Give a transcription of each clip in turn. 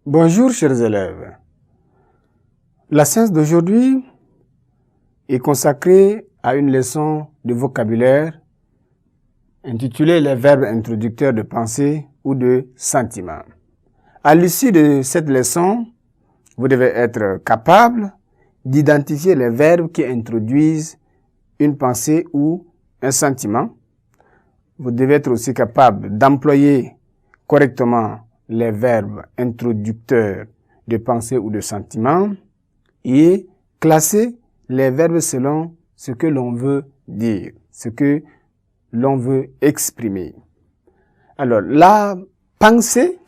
Bonjour chers élèves. La séance d'aujourd'hui est consacrée à une leçon de vocabulaire intitulée les verbes introducteurs de pensée ou de sentiment. À l'issue de cette leçon, vous devez être capable d'identifier les verbes qui introduisent une pensée ou un sentiment. Vous devez être aussi capable d'employer correctement les verbes introducteurs de pensée ou de sentiment et classer les verbes selon ce que l'on veut dire, ce que l'on veut exprimer. Alors, la pensée,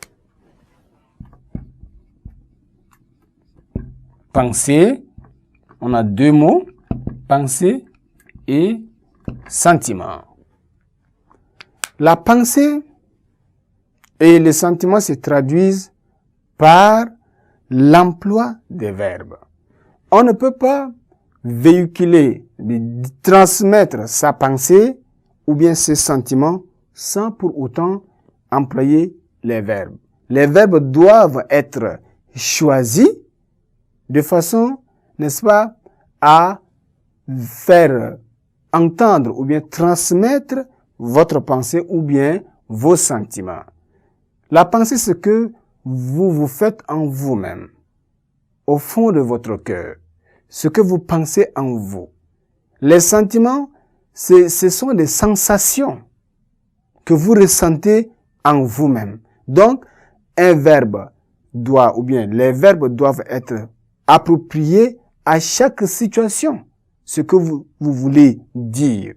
on a deux mots, pensée et sentiment. La pensée et les sentiments se traduisent par l'emploi des verbes. On ne peut pas véhiculer, transmettre sa pensée ou bien ses sentiments sans pour autant employer les verbes. Les verbes doivent être choisis de façon, n'est-ce pas, à faire entendre ou bien transmettre votre pensée ou bien vos sentiments. La pensée, c'est ce que vous faites en vous-même, au fond de votre cœur, ce que vous pensez en vous. Les sentiments, ce sont des sensations que vous ressentez en vous-même. Donc, un verbe doit, ou bien les verbes doivent être appropriés à chaque situation, ce que vous voulez dire.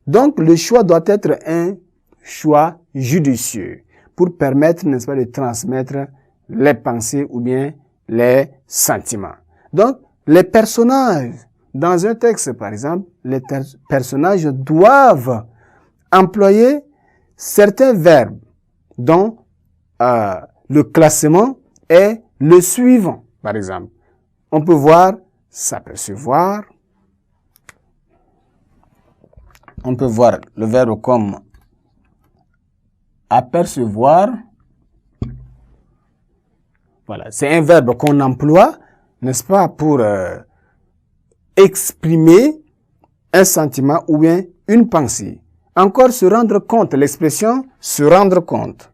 Donc, le choix doit être un choix judicieux pour permettre, n'est-ce pas, de transmettre les pensées ou bien les sentiments. Donc, les personnages, dans un texte par exemple, les personnages doivent employer certains verbes dont le classement est le suivant. Par exemple, on peut voir s'apercevoir, on peut voir le verbe comme apercevoir. Voilà, c'est un verbe qu'on emploie, n'est-ce pas, pour exprimer un sentiment ou bien une pensée. Encore se rendre compte, l'expression se rendre compte.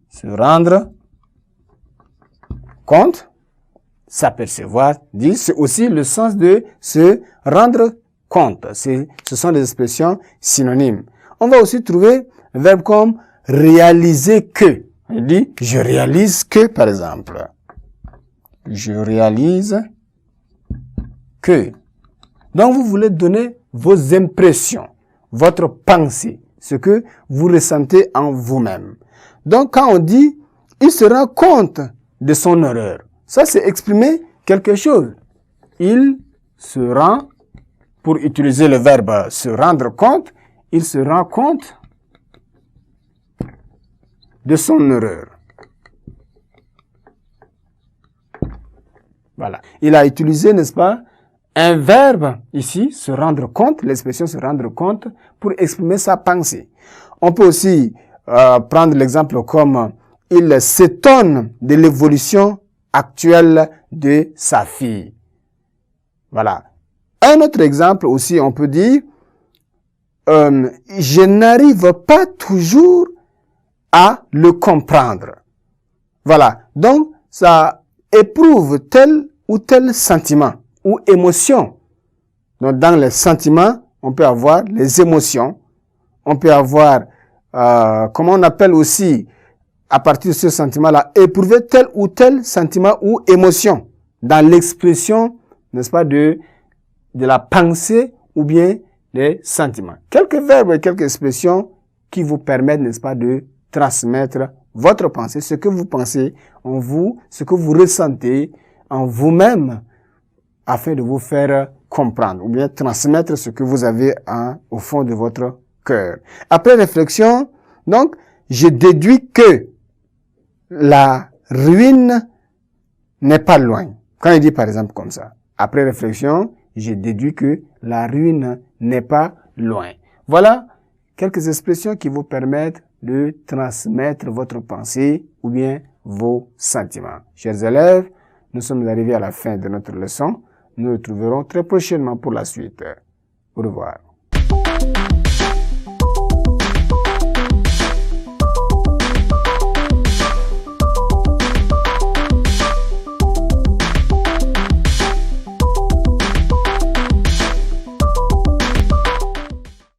Se rendre compte, s'apercevoir, dit, c'est aussi le sens de se rendre compte. Ce sont des expressions synonymes. On va aussi trouver un verbe comme réaliser que. Il dit, je réalise que, par exemple. Je réalise que. Donc, vous voulez donner vos impressions, votre pensée, ce que vous ressentez en vous-même. Donc, quand on dit, il se rend compte de son erreur. Ça, c'est exprimer quelque chose. Il se rend, pour utiliser le verbe se rendre compte, il se rend compte de son erreur. Voilà. Il a utilisé, n'est-ce pas, un verbe ici, se rendre compte, l'expression se rendre compte, pour exprimer sa pensée. On peut aussi prendre l'exemple comme il s'étonne de l'évolution actuelle de sa fille. Voilà. Un autre exemple aussi, on peut dire, je n'arrive pas toujours à le comprendre. Voilà. Donc, ça éprouve tel ou tel sentiment ou émotion. Donc, dans les sentiments, on peut avoir les émotions. On peut avoir, comment on appelle aussi, à partir de ce sentiment-là, éprouver tel ou tel sentiment ou émotion dans l'expression, n'est-ce pas, de la pensée ou bien des sentiments. Quelques verbes et quelques expressions qui vous permettent, n'est-ce pas, de transmettre votre pensée, ce que vous pensez en vous, ce que vous ressentez en vous-même, afin de vous faire comprendre ou bien transmettre ce que vous avez au fond de votre cœur. Après réflexion, donc, je déduis que la ruine n'est pas loin. Quand il dit par exemple comme ça, après réflexion, je déduis que la ruine n'est pas loin. Voilà quelques expressions qui vous permettent de transmettre votre pensée ou bien vos sentiments. Chers élèves, nous sommes arrivés à la fin de notre leçon. Nous nous retrouverons très prochainement pour la suite. Au revoir.